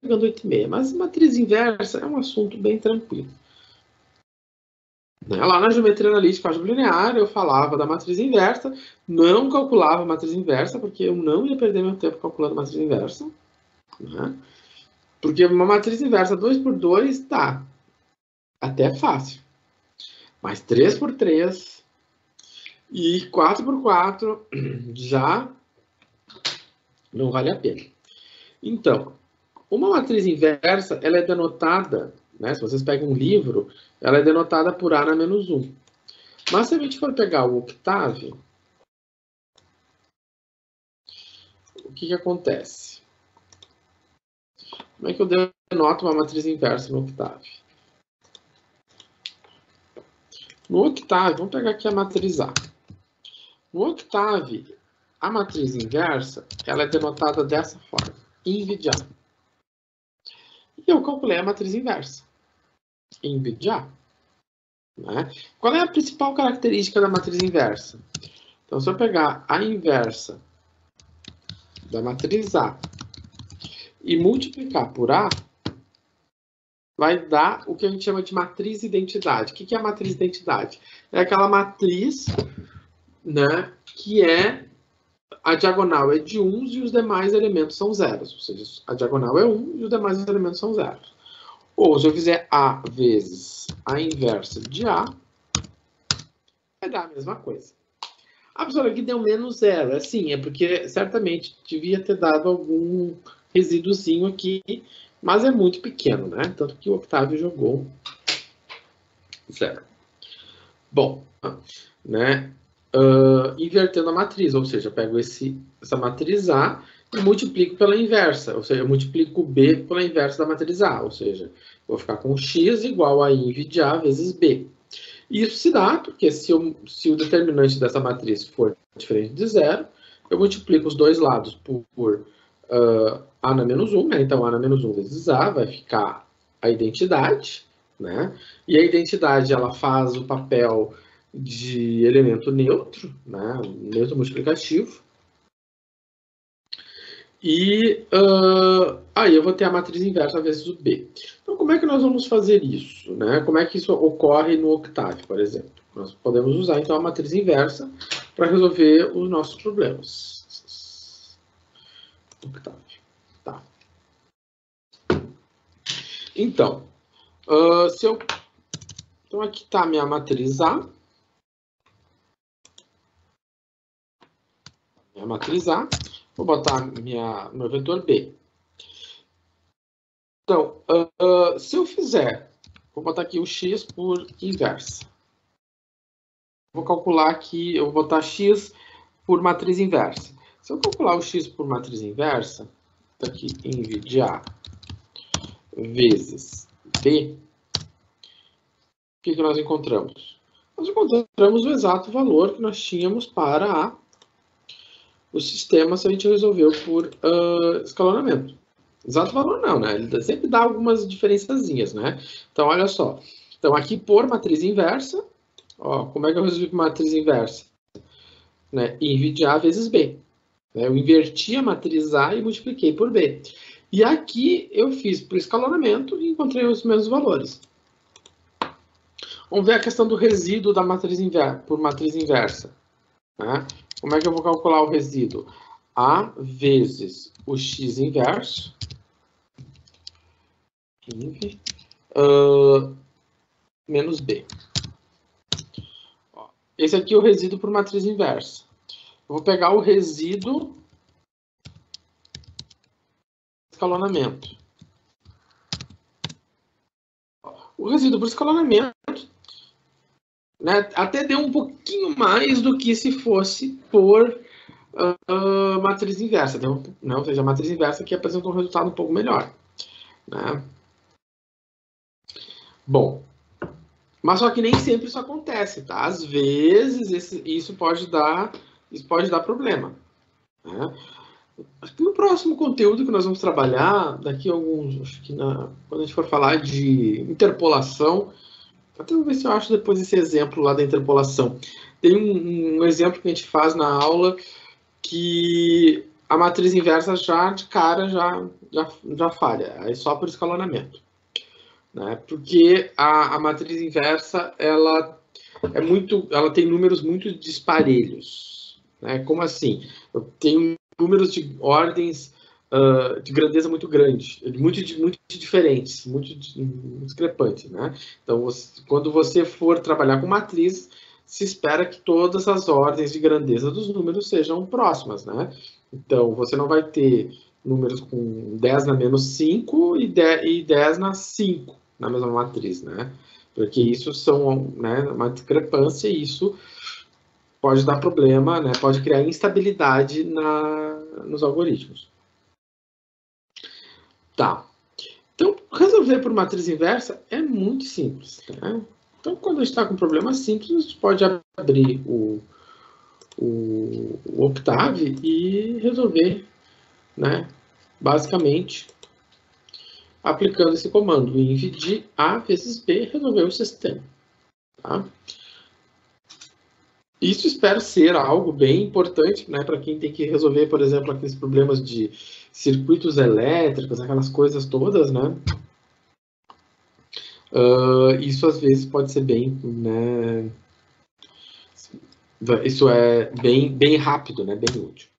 pegando 8,5. Mas matriz inversa é um assunto bem tranquilo. Lá na geometria analítica álgebra linear, eu falava da matriz inversa, não calculava a matriz inversa, porque eu não ia perder meu tempo calculando a matriz inversa. Né? Porque uma matriz inversa 2 por 2 tá até fácil. Mas 3 por 3 e 4 por 4 já não vale a pena. Então, uma matriz inversa, ela é denotada, né, se vocês pegam um livro, ela é denotada por A na menos 1. Mas se a gente for pegar o Octave, o que acontece? Como é que eu denoto uma matriz inversa no Octave? No Octave, vamos pegar aqui a matriz A. No Octave, a matriz inversa, ela é denotada dessa forma, inv de A. E eu calculei a matriz inversa, inv de A. Né? Qual é a principal característica da matriz inversa? Então, se eu pegar a inversa da matriz A e multiplicar por A, vai dar o que a gente chama de matriz identidade. O que é a matriz identidade? É aquela matriz, né, que a diagonal é de 1 e os demais elementos são zeros. Ou seja, a diagonal é 1 e os demais elementos são zeros. Ou se eu fizer A vezes a inversa de A, vai dar a mesma coisa. A professora aqui deu menos zero. Assim, é porque certamente devia ter dado algum resíduozinho aqui, mas é muito pequeno, né? Tanto que o Octave jogou zero. Bom, né? Invertendo a matriz, ou seja, eu pego essa matriz A e multiplico pela inversa, ou seja, eu multiplico B pela inversa da matriz A, ou seja, vou ficar com x igual a inv de A vezes B. Isso se dá porque se o determinante dessa matriz for diferente de zero, eu multiplico os dois lados por A na menos 1, né? Então A na menos 1 vezes A vai ficar a identidade, né? E a identidade ela faz o papel de elemento neutro, né? Neutro multiplicativo. E aí eu vou ter a matriz inversa vezes o B. Então, como é que nós vamos fazer isso? Né? Como é que isso ocorre no Octave, por exemplo? Nós podemos usar, então, a matriz inversa para resolver os nossos problemas. Octave. Tá. Então, então, aqui está a minha matriz A. Minha matriz A. Vou botar meu vetor B. Então, se eu fizer, vou botar aqui o x por inversa. Vou calcular aqui, eu vou botar x por matriz inversa. Se eu calcular o x por matriz inversa, tá aqui inv de A vezes B, o que nós encontramos? Nós encontramos o exato valor que nós tínhamos para o sistema se a gente resolveu por escalonamento. Exato valor não, né? Ele sempre dá algumas diferençazinhas, né? Então, olha só. Então, aqui por matriz inversa, ó, como é que eu resolvi por matriz inversa? Né? Inv de A vezes B. Eu inverti a matriz A e multipliquei por B. E aqui eu fiz por escalonamento e encontrei os mesmos valores. Vamos ver a questão do resíduo da matriz por matriz inversa. Né? Como é que eu vou calcular o resíduo? A vezes o x inverso, menos B. Esse aqui é o resíduo por matriz inversa. Eu vou pegar o resíduo escalonamento. O resíduo por escalonamento, né, até deu um pouquinho mais do que se fosse por matriz inversa. Deu, né, ou seja, a matriz inversa aqui apresenta um resultado um pouco melhor. Né? Bom, mas só que nem sempre isso acontece, tá? Às vezes isso pode dar problema. Né? Acho que no próximo conteúdo que nós vamos trabalhar, daqui a alguns, acho que quando a gente for falar de interpolação, até vou ver se eu acho depois esse exemplo lá da interpolação. Tem um exemplo que a gente faz na aula que a matriz inversa já de cara já falha, aí só por escalonamento, né? Porque a matriz inversa ela tem números muito disparelhos, né? Como assim? Eu tenho números de ordens de grandeza muito grande, muito diferentes, muito discrepantes, né? Então, quando você for trabalhar com matriz, se espera que todas as ordens de grandeza dos números sejam próximas, né? Então, você não vai ter números com 10 na menos 5 e 10 na 5 na mesma matriz, né? Porque isso são, né, uma discrepância e isso pode dar problema, né? Pode criar instabilidade nos algoritmos. Tá. Então, resolver por matriz inversa é muito simples, né? Então, quando a gente está com um problema simples, a gente pode abrir o Octave e resolver, né? Basicamente, aplicando esse comando, inv de A vezes B, resolver o sistema. Tá? Isso espero ser algo bem importante, né, para quem tem que resolver, por exemplo, aqueles problemas de circuitos elétricos, aquelas coisas todas, né? Isso às vezes pode ser bem, né? Isso é bem rápido, né? Bem útil.